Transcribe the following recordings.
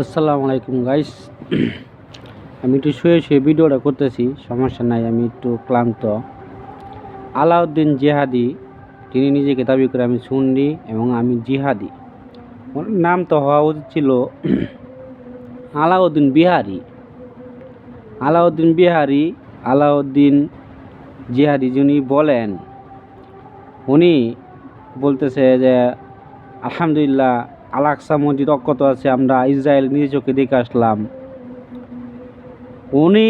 আসসালামু আলাইকুম গাইস। আমি একটু শুয়ে শুয়ে ভিডিওটা করতেছি, সমস্যা নাই, আমি একটু ক্লান্ত। আলাউদ্দিন জিহাদি, তিনি নিজেকে দাবি করে আমি সুন্নি এবং আমি জিহাদি। ওর নাম তো হওয়া উচিত ছিল আলাউদ্দিন বিহারি। আলাউদ্দিন বিহারি, আলাউদ্দিন জিহাদি যিনি বলেন, উনি বলতেছে যে আলহামদুলিল্লাহ আল আকসা মসজিদ অক্ষত আছে, আমরা ইসরায়েল নিজে চোখে দেখে আসলাম। উনি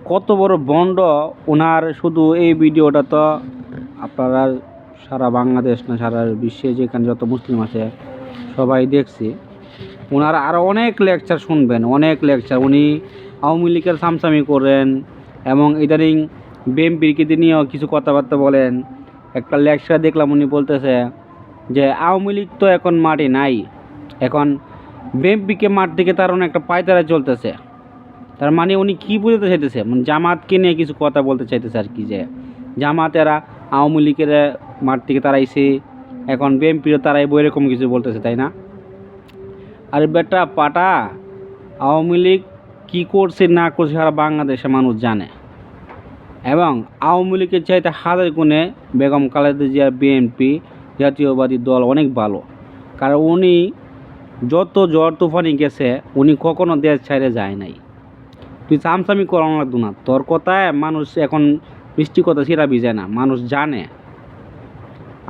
কত বড় বন্ড! ওনার শুধু এই ভিডিওটা তো আপনারা সারা বাংলাদেশ না সারা বিশ্বে যেখানে যত মুসলিম আছে সবাই দেখছি। ওনার আরও অনেক লেকচার শুনবেন, অনেক লেকচার। উনি আওয়ামী লীগের সামসামি করেন এবং ইদানিং বিএনপিকে নিয়েও কিছু কথাবার্তা বলেন। একটা লেকচার দেখলাম, উনি বলতেছে যে আওয়ামী লীগ তো এখন মাঠে নাই, এখন বিএনপিকে মাঠ থেকে তার একটা পায়তারা চলতেছে। তার মানে উনি কী বুঝতে চাইতেছে, মানে জামাতকে নিয়ে কিছু কথা বলতে চাইতেছে আর কি, যে জামাতেরা আওয়ামী লীগের মাঠ থেকে তারাইছে, এখন বিএনপিরও তারাই এরকম কিছু বলতেছে, তাই না? আর বেটা পাটা, আওয়ামী লীগ কী করছে না করছে সারা বাংলাদেশের মানুষ জানে। এবং আওয়ামী লীগের চাইতে হাজার গুণে বেগম খালেদা জিয়ার বিএনপি জাতীয়বাদী দল অনেক ভালো। কারণ উনি যত ঝড় তুফানি গেছে, উনি কখনো দেশ ছাইড়ে যায় নাই। তুই চামচামি করানো লাগতো না, তোর কথায় মানুষ এখন মিষ্টি কথা সেরা ভিজায় না, মানুষ জানে।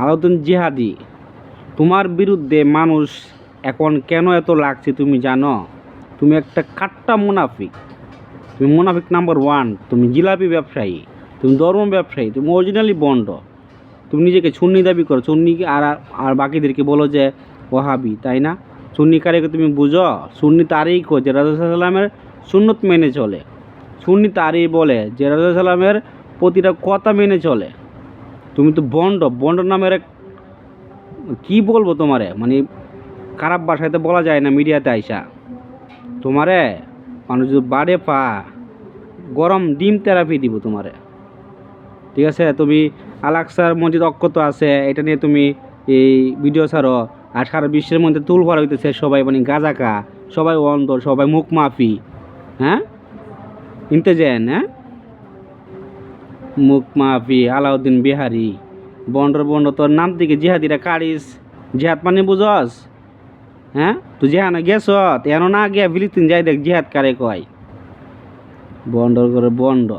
আলাউদ্দিন জিহাদি, তোমার বিরুদ্ধে মানুষ এখন কেন এত লাগছে তুমি জানো? তুমি একটা কাট্টা মুনাফিক, তুমি মুনাফিক নাম্বার 1, তুমি জিলাপি ব্যবসায়ী, তুমি ধর্ম ব্যবসায়ী, তুমি অরিজিনালি বন্ড। তুমি নিজেকে সুন্নি দাবি করো, সুন্নি আর আর বাকিদেরকে বলো যে ওহাবি, তাই না? সুন্নি কারিকে তুমি বুঝো? সুন্নি তারই কো যে রাসূলুল্লাহ সাল্লামের সুন্নত মেনে চলে। সুন্নি তারই বলে যে রাসূলুল্লাহ সাল্লামের প্রতিটা কথা মেনে চলে। তুমি তো বন্ড, বন্ড নামের এক কী বলবো তোমারে, মানে খারাপ ভাষায় তো বলা যায় না মিডিয়াতে আইসা। তোমারে মানুষ যদি বাড়ে পা গরম ডিম থেরাপি দিব তোমারে, ঠিক আছে? তুমি আল আকসার মসজিদ অক্ষত আছে, এটা নিয়ে তুমি এই ভিডিও ছাড়ো, আর সারা বিশ্বের মধ্যে তুলফার হইতেছে সবাই, মানে গাজাকা, সবাই অন্ধ, সবাই মুখ মাফি। হ্যাঁ, ইন্তেজেন, হ্যাঁ, মুখ মাফি আলাউদ্দিন বিহারি, বন্ডর বন্ড। তোর নাম থেকে জিহাদিরা কারিস, জিহাদ মানে বুঝস? হ্যাঁ, তুই যেহানে গেছ এন না গিয়া ফিলিস্তিন যাই দেখ জিহাদ কারে কয়, বন্ডর করে বন্ড।